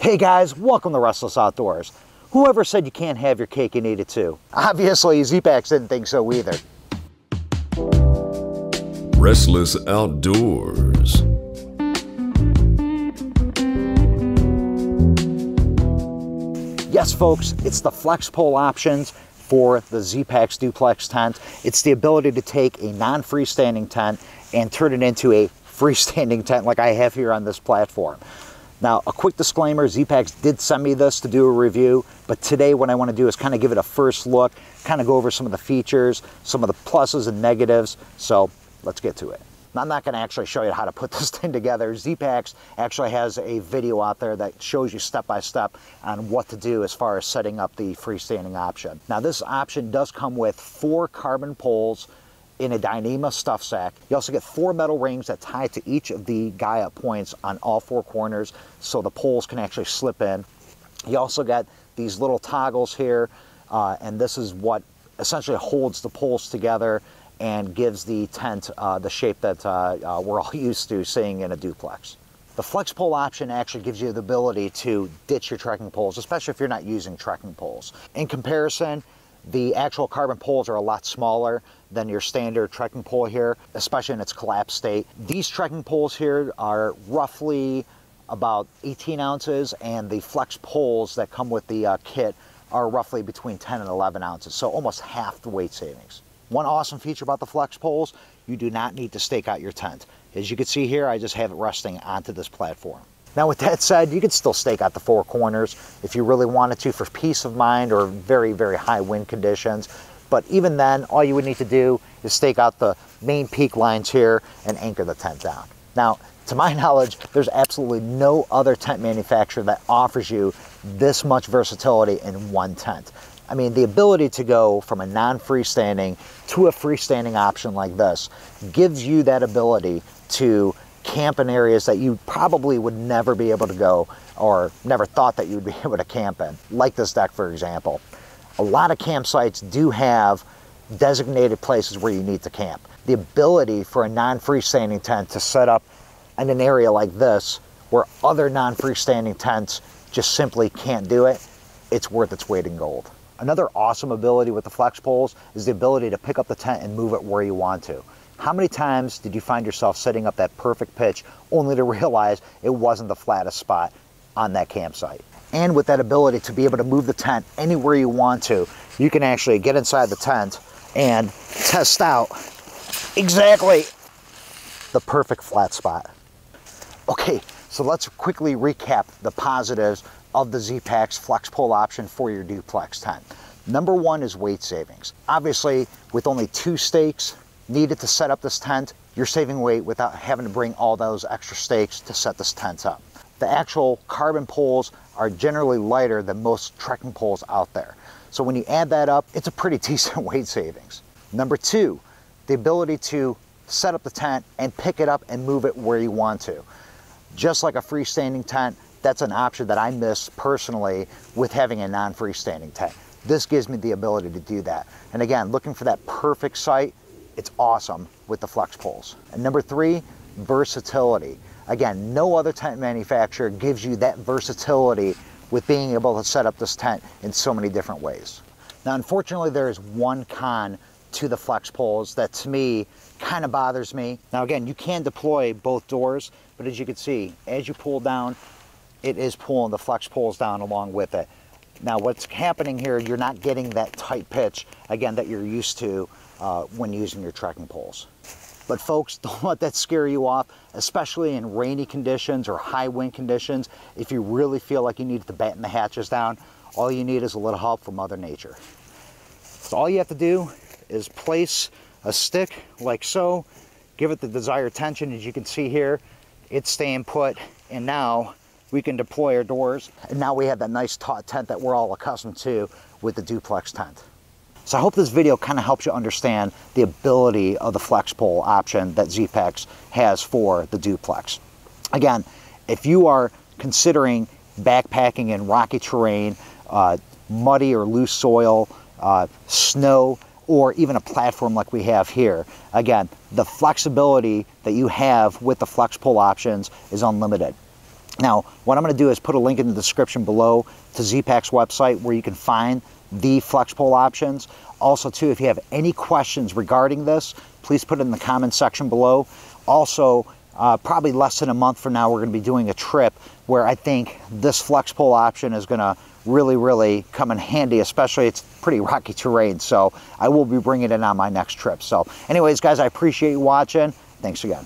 Hey guys, welcome to Restless Outdoors. Whoever said you can't have your cake and eat it too? Obviously, Zpacks didn't think so either. Restless Outdoors. Yes folks, it's the flex pole options for the Zpacks Duplex tent. It's the ability to take a non-freestanding tent and turn it into a freestanding tent like I have here on this platform. Now, a quick disclaimer, Zpacks did send me this to do a review, but today what I want to do is kind of give it a first look, kind of go over some of the features, some of the pluses and negatives, so let's get to it. Now, I'm not going to actually show you how to put this thing together. Zpacks actually has a video out there that shows you step by step on what to do as far as setting up the freestanding option. Now, this option does come with 4 carbon poles in a Dyneema stuff sack. You also get 4 metal rings that tie to each of the guy up points on all 4 corners so the poles can actually slip in. You also got these little toggles here, and this is what essentially holds the poles together and gives the tent the shape that we're all used to seeing in a duplex. The flex pole option actually gives you the ability to ditch your trekking poles, especially if you're not using trekking poles. In comparison, the actual carbon poles are a lot smaller than your standard trekking pole here, especially in its collapsed state. These trekking poles here are roughly about 18 ounces, and the flex poles that come with the kit are roughly between 10 and 11 ounces, so almost half the weight savings. One awesome feature about the flex poles, you do not need to stake out your tent. As you can see here, I just have it resting onto this platform. Now with that said, you could still stake out the 4 corners if you really wanted to for peace of mind or very, very high wind conditions. But even then, all you would need to do is stake out the main peak lines here and anchor the tent down. Now, to my knowledge, there's absolutely no other tent manufacturer that offers you this much versatility in one tent. I mean, the ability to go from a non-freestanding to a freestanding option like this gives you that ability to camp in areas that you probably would never be able to go or never thought that you would be able to camp in, like this deck, for example. A lot of campsites do have designated places where you need to camp. The ability for a non-freestanding tent to set up in an area like this where other non-freestanding tents just simply can't do it, it's worth its weight in gold. Another awesome ability with the flex poles is the ability to pick up the tent and move it where you want to. How many times did you find yourself setting up that perfect pitch only to realize it wasn't the flattest spot on that campsite? And with that ability to be able to move the tent anywhere you want to, you can actually get inside the tent and test out exactly the perfect flat spot. Okay, so let's quickly recap the positives of the Zpacks flex pole option for your duplex tent. Number 1 is weight savings. Obviously, with only 2 stakes needed to set up this tent, you're saving weight without having to bring all those extra stakes to set this tent up. The actual carbon poles are generally lighter than most trekking poles out there. So when you add that up, it's a pretty decent weight savings. Number 2, the ability to set up the tent and pick it up and move it where you want to. Just like a freestanding tent, that's an option that I miss personally with having a non-freestanding tent. This gives me the ability to do that. And again, looking for that perfect site, it's awesome with the flex poles. And number 3, versatility. Again, no other tent manufacturer gives you that versatility with being able to set up this tent in so many different ways. Now, unfortunately, there is one con to the flex poles that to me kind of bothers me. Now again, you can deploy both doors, but as you can see, as you pull down, it is pulling the flex poles down along with it. Now what's happening here, you're not getting that tight pitch, again, that you're used to when using your trekking poles. But folks, don't let that scare you off, especially in rainy conditions or high wind conditions. If you really feel like you need to batten the hatches down, all you need is a little help from Mother Nature. So all you have to do is place a stick like so, give it the desired tension. As you can see here, it's staying put, and now we can deploy our doors, and now we have that nice taut tent that we're all accustomed to with the duplex tent. So I hope this video kind of helps you understand the ability of the flex pole option that Zpacks has for the duplex. Again, if you are considering backpacking in rocky terrain, muddy or loose soil, snow, or even a platform like we have here, again, the flexibility that you have with the flex pole options is unlimited. Now, what I'm going to do is put a link in the description below to Zpacks website where you can find the flex pole options. Also, too, if you have any questions regarding this, please put it in the comment section below. Also, probably less than a month from now, we're going to be doing a trip where I think this flex pole option is going to really come in handy, especially it's pretty rocky terrain. So I will be bringing it in on my next trip. So anyways, guys, I appreciate you watching. Thanks again.